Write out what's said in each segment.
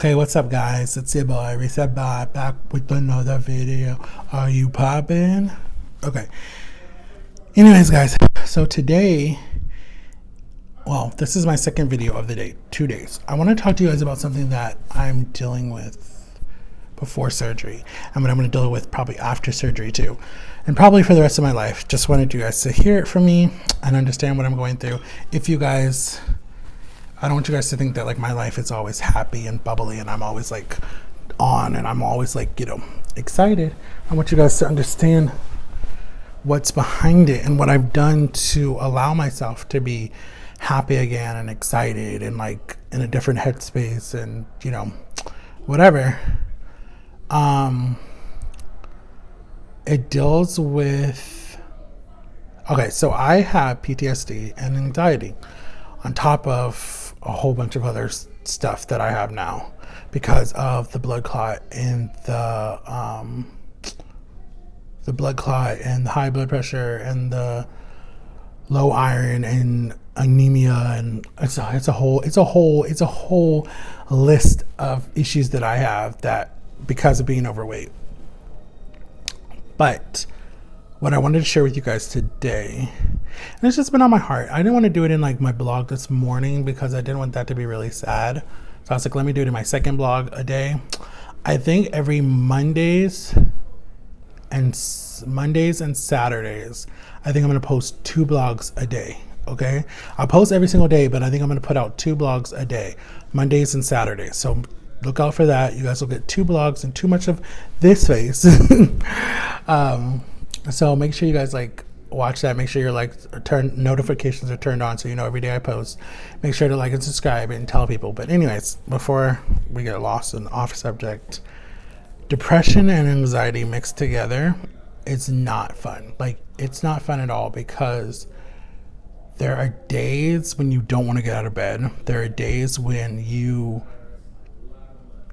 Okay, what's up, guys? It's your boy Reset Bot back with another video. Are you poppin'? Okay. Anyways, guys, so today, well, this is my second video of the day, 2 days. I want to talk to you guys about something that I'm dealing with before surgery and what I'm going to deal with probably after surgery too, and probably for the rest of my life. Just wanted you guys to hear it from me and understand what I'm going through. I don't want you guys to think that like my life is always happy and bubbly and I'm always like on and I'm always like, excited. I want you guys to understand what's behind it and what I've done to allow myself to be happy again and excited and like in a different headspace and whatever. It deals with, okay, so I have PTSD and anxiety on top of a whole bunch of other stuff that I have now because of the blood clot and the high blood pressure and the low iron and anemia, and it's a whole list of issues that I have that because of being overweight. But what I wanted to share with you guys today, and it's just been on my heart. I didn't want to do it in like my blog this morning because I didn't want that to be really sad. So I was like, let me do it in my second blog a day. I think every Mondays and Saturdays, I think I'm going to post 2 blogs a day. Okay. I'll post every single day, but I think I'm going to put out 2 blogs a day, Mondays and Saturdays. So look out for that. You guys will get 2 blogs and too much of this face. So make sure you guys like watch that. Make sure your notifications are turned on so you know every day I post. Make sure to like and subscribe and tell people. But anyways, before we get lost in the off subject, depression and anxiety mixed together, it's not fun. Like it's not fun at all because there are days when you don't want to get out of bed. There are days when you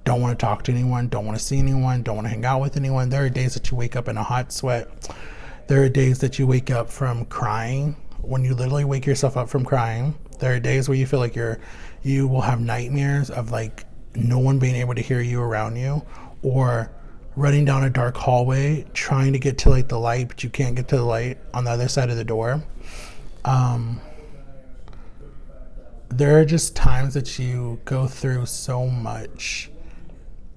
don't want to talk to anyone, don't want to see anyone, don't want to hang out with anyone. There are days that you wake up in a hot sweat. There are days that you wake up from crying, when you literally wake yourself up from crying. There are days where you feel like you will have nightmares of like no one being able to hear you around you, or running down a dark hallway trying to get to like the light, but you can't get to the light on the other side of the door. There are just times that you go through so much.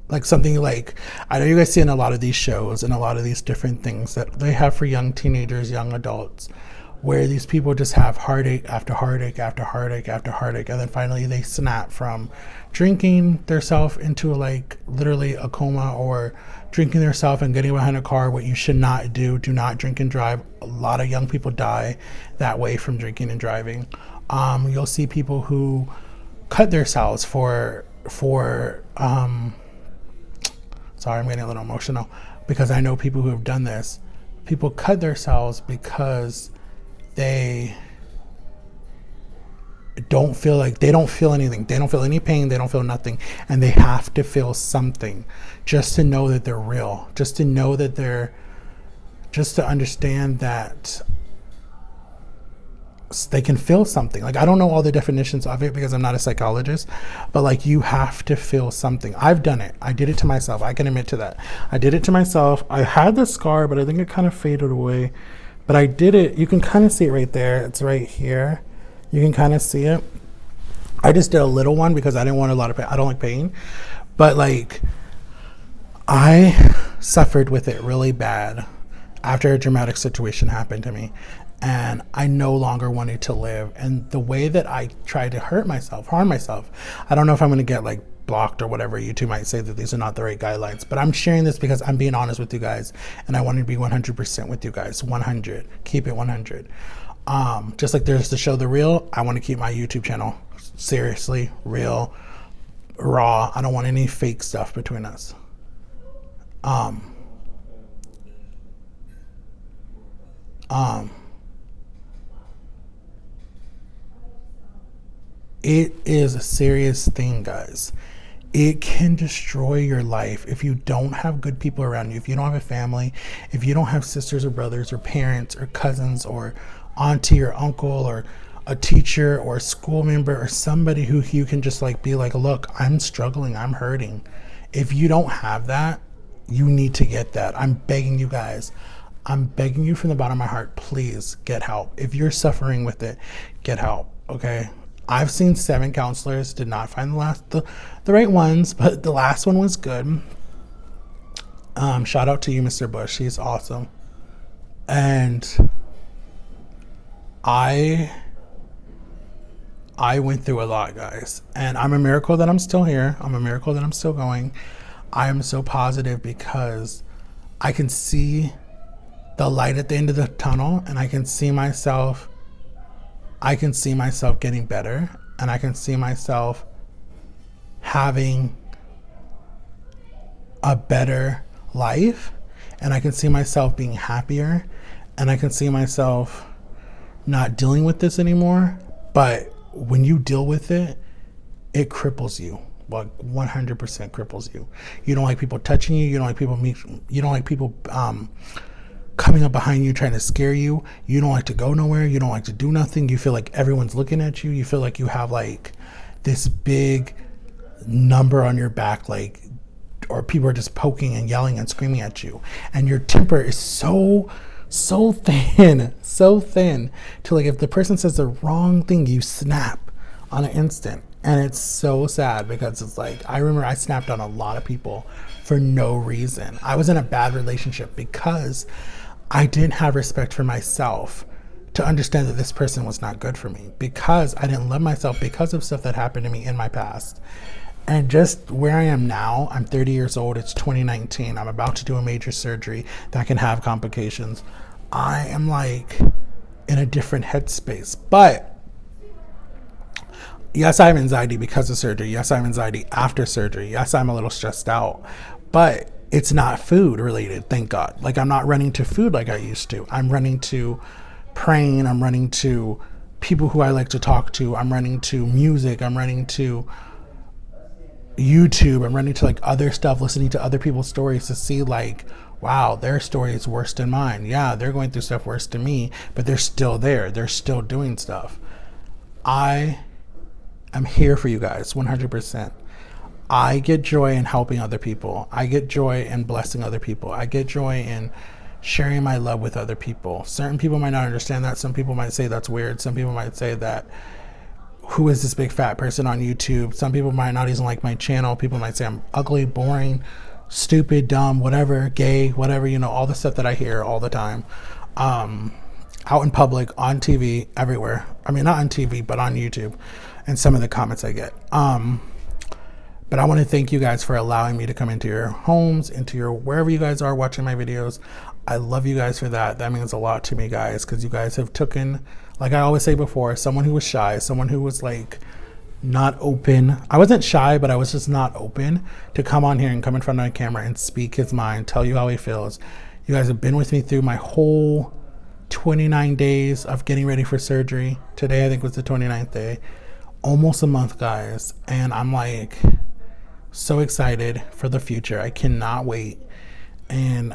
Like something like, I know you guys see in a lot of these shows and a lot of these different things that they have for young teenagers, young adults, where these people just have heartache after heartache after heartache after heartache. And then finally they snap from drinking themselves into like literally a coma, or drinking themselves and getting behind a car, what you should not do. Do not drink and drive. A lot of young people die that way from drinking and driving. You'll see people who cut themselves sorry, I'm getting a little emotional because I know people who have done this. People cut themselves because they don't feel anything. They don't feel any pain. They don't feel nothing. And they have to feel something just to know that they're real, just to understand that they can feel something. Like, I don't know all the definitions of it because I'm not a psychologist, but like you have to feel something. I've done it. I did it to myself. I can admit to that. I did it to myself. I had the scar, but I think it kind of faded away. But I did it. You can kind of see it right there. It's right here. You can kind of see it. I just did a little one because I didn't want a lot of pain. I don't like pain, but like I suffered with it really bad after a dramatic situation happened to me. And I no longer wanted to live. And the way that I tried to harm myself, I don't know if I'm going to get like blocked or whatever. YouTube might say that these are not the right guidelines, but I'm sharing this because I'm being honest with you guys, and I want to be 100% with you guys. 100, keep it 100. Just like there's the show The Real, I want to keep my YouTube channel seriously real, raw. I don't want any fake stuff between us. It is a serious thing, guys. It can destroy your life if you don't have good people around you, if you don't have a family, if you don't have sisters or brothers or parents or cousins or auntie or uncle or a teacher or a school member or somebody who you can just like be like, look, I'm struggling, I'm hurting. If you don't have that, you need to get that. I'm begging you guys. I'm begging you from the bottom of my heart, please get help. If you're suffering with it, get help, okay? I've seen 7 counselors, did not find the right ones, but the last one was good. Shout out to you, Mr. Bush. He's awesome. And I went through a lot, guys. And I'm a miracle that I'm still here. I'm a miracle that I'm still going. I am so positive because I can see the light at the end of the tunnel, and I can see myself getting better, and I can see myself having a better life, and I can see myself being happier, and I can see myself not dealing with this anymore. But when you deal with it, it cripples you. Like 100% cripples you. You don't like people touching you. You don't like people coming up behind you trying to scare you. You don't like to go nowhere. You don't like to do nothing. You feel like everyone's looking at you. You feel like you have like this big number on your back, like, or people are just poking and yelling and screaming at you. And your temper is so thin to like, if the person says the wrong thing, you snap on an instant. And it's so sad because it's like, I remember I snapped on a lot of people for no reason. I was in a bad relationship because I didn't have respect for myself to understand that this person was not good for me, because I didn't love myself because of stuff that happened to me in my past. And just where I am now, I'm 30 years old. It's 2019. I'm about to do a major surgery that can have complications. I am like in a different headspace. But yes, I have anxiety because of surgery. Yes, I have anxiety after surgery. Yes, I'm a little stressed out. But it's not food related, thank God. Like, I'm not running to food like I used to. I'm running to praying. I'm running to people who I like to talk to. I'm running to music. I'm running to YouTube. I'm running to like other stuff, listening to other people's stories to see like, wow, their story is worse than mine. Yeah, they're going through stuff worse than me, but they're still there. They're still doing stuff. I'm here for you guys, 100%. I get joy in helping other people. I get joy in blessing other people. I get joy in sharing my love with other people. Certain people might not understand that. Some people might say that's weird. Some people might say that, who is this big fat person on YouTube? Some people might not even like my channel. People might say I'm ugly, boring, stupid, dumb, whatever, gay, whatever, you know, all the stuff that I hear all the time. Out in public, on TV, everywhere. I mean, not on TV, but on YouTube, and some of the comments I get. But I want to thank you guys for allowing me to come into your homes, into your wherever you guys are watching my videos. I love you guys for that. That means a lot to me, guys, because you guys have taken, like I always say before, someone who was shy, someone who was like not open. I wasn't shy, but I was just not open to come on here and come in front of my camera and speak his mind, tell you how he feels. You guys have been with me through my whole 29 days of getting ready for surgery. Today, I think, was the 29th day. Almost a month, guys. And I'm like so excited for the future. I cannot wait. And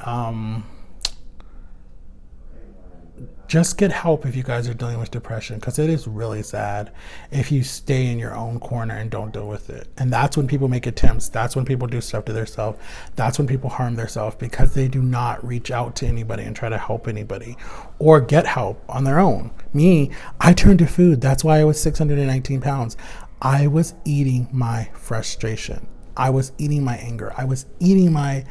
just get help if you guys are dealing with depression, because it is really sad if you stay in your own corner and don't deal with it. And that's when people make attempts. That's when people do stuff to themselves. That's when people harm themselves, because they do not reach out to anybody and try to help anybody or get help on their own. Me, I turned to food. That's why I was 619 pounds. I was eating my frustration. I was eating my anger. I was eating my,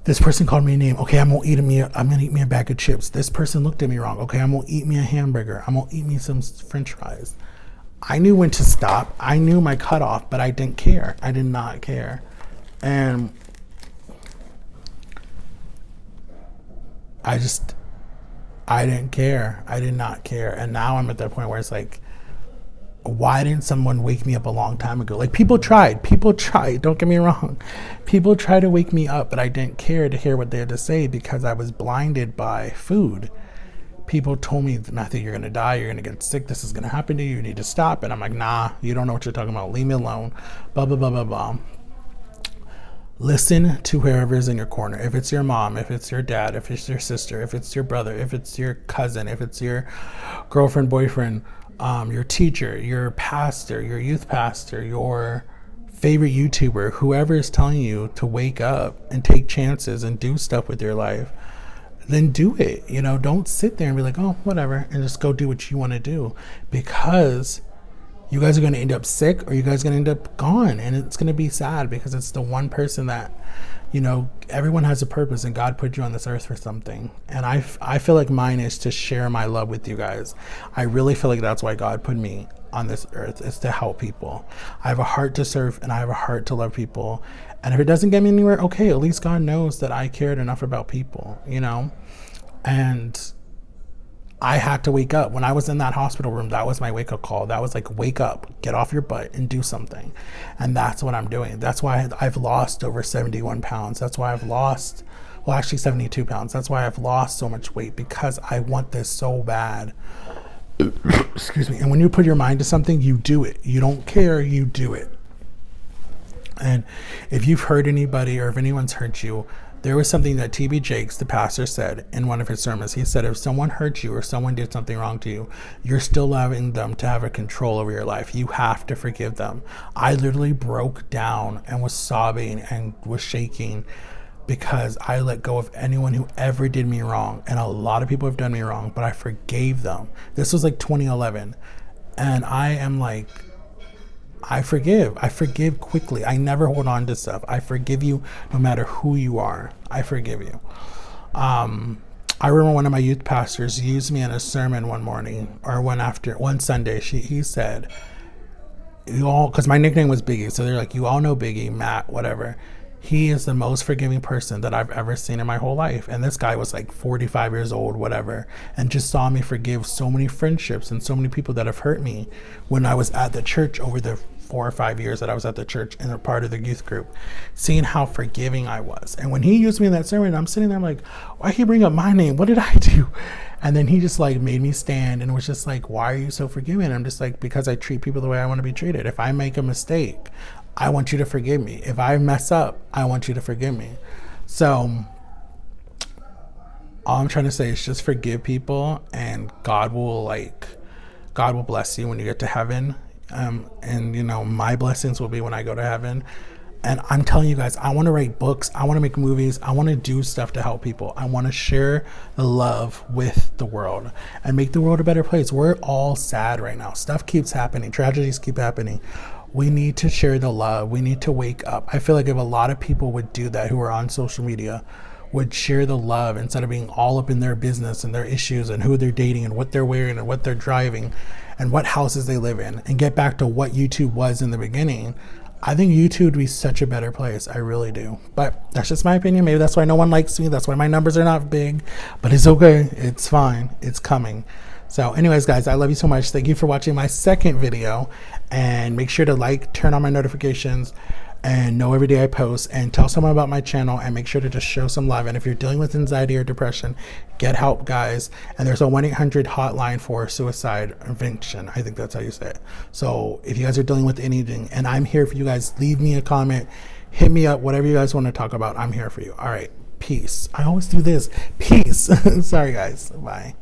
this person called me a name. Okay, I'm gonna eat me a bag of chips. This person looked at me wrong. Okay, I'm gonna eat me a hamburger. I'm gonna eat me some French fries. I knew when to stop. I knew my cutoff, but I didn't care. I did not care. And I didn't care. I did not care. And now I'm at that point where it's like, why didn't someone wake me up a long time ago? Like, people tried, don't get me wrong. People tried to wake me up, but I didn't care to hear what they had to say because I was blinded by food. People told me, Matthew, you're going to die. You're going to get sick. This is going to happen to you. You need to stop. And I'm like, nah, you don't know what you're talking about. Leave me alone. Blah, blah, blah, blah, blah. Listen to whoever's in your corner. If it's your mom, if it's your dad, if it's your sister, if it's your brother, if it's your cousin, if it's your girlfriend, boyfriend, your teacher, your pastor, your youth pastor, your favorite YouTuber, whoever is telling you to wake up and take chances and do stuff with your life, then do it. You know, don't sit there and be like, oh, whatever, and just go do what you want to do, because you guys are going to end up sick, or you guys are going to end up gone, and it's going to be sad, because it's the one person that, you know, everyone has a purpose, and God put you on this earth for something. And I feel like mine is to share my love with you guys. I really feel like that's why God put me on this earth, is to help people. I have a heart to serve, and I have a heart to love people. And if it doesn't get me anywhere, okay, at least God knows that I cared enough about people, you know? And I had to wake up. When I was in that hospital room, that was my wake-up call. That was like, wake up, get off your butt and do something. And that's what I'm doing. That's why I've lost over 71 pounds. That's why I've lost, well, actually 72 pounds. That's why I've lost so much weight, because I want this so bad. Excuse me. And when you put your mind to something, you do it. You don't care, you do it. And if you've hurt anybody, or if anyone's hurt you, there was something that T.B. Jakes, the pastor, said in one of his sermons. He said, if someone hurt you or someone did something wrong to you, you're still allowing them to have a control over your life. You have to forgive them. I literally broke down and was sobbing and was shaking, because I let go of anyone who ever did me wrong. And a lot of people have done me wrong, but I forgave them. This was like 2011. And I am like, I forgive quickly. I never hold on to stuff. I forgive you no matter who you are. I forgive you. I remember one of my youth pastors used me in a sermon one morning, or one Sunday. He said, you all, because my nickname was Biggie. So they're like, you all know Biggie, Matt, whatever. He is the most forgiving person that I've ever seen in my whole life. And this guy was like 45 years old, whatever, and just saw me forgive so many friendships and so many people that have hurt me when I was at the church over the 4 or 5 years that I was at the church and a part of the youth group, seeing how forgiving I was. And when he used me in that sermon, I'm sitting there, I'm like, why he bring up my name? What did I do? And then he just like made me stand and was just like, why are you so forgiving? I'm just like, because I treat people the way I want to be treated. If I make a mistake, I want you to forgive me. If I mess up, I want you to forgive me. So all I'm trying to say is just forgive people, and God will bless you when you get to heaven. And you know, my blessings will be when I go to heaven. And I'm telling you guys, I want to write books. I want to make movies. I want to do stuff to help people. I want to share the love with the world and make the world a better place. We're all sad right now. Stuff keeps happening. Tragedies keep happening. We need to share the love. We need to wake up. I feel like if a lot of people would do that, who are on social media, would share the love instead of being all up in their business and their issues and who they're dating and what they're wearing and what they're driving and what houses they live in, and get back to what YouTube was in the beginning, I think YouTube would be such a better place. I really do. But that's just my opinion. Maybe that's why no one likes me. That's why my numbers are not big. But it's okay. It's fine. It's coming. So anyways, guys, I love you so much. Thank you for watching my second video. And make sure to like, turn on my notifications, and know every day I post, and tell someone about my channel, and make sure to just show some love. And if you're dealing with anxiety or depression, get help, guys. And there's a 1-800 hotline for suicide prevention. I think that's how you say it. So if you guys are dealing with anything, and I'm here for you guys, leave me a comment, hit me up, whatever you guys want to talk about, I'm here for you. All right, peace. I always do this. Peace. Sorry, guys. Bye.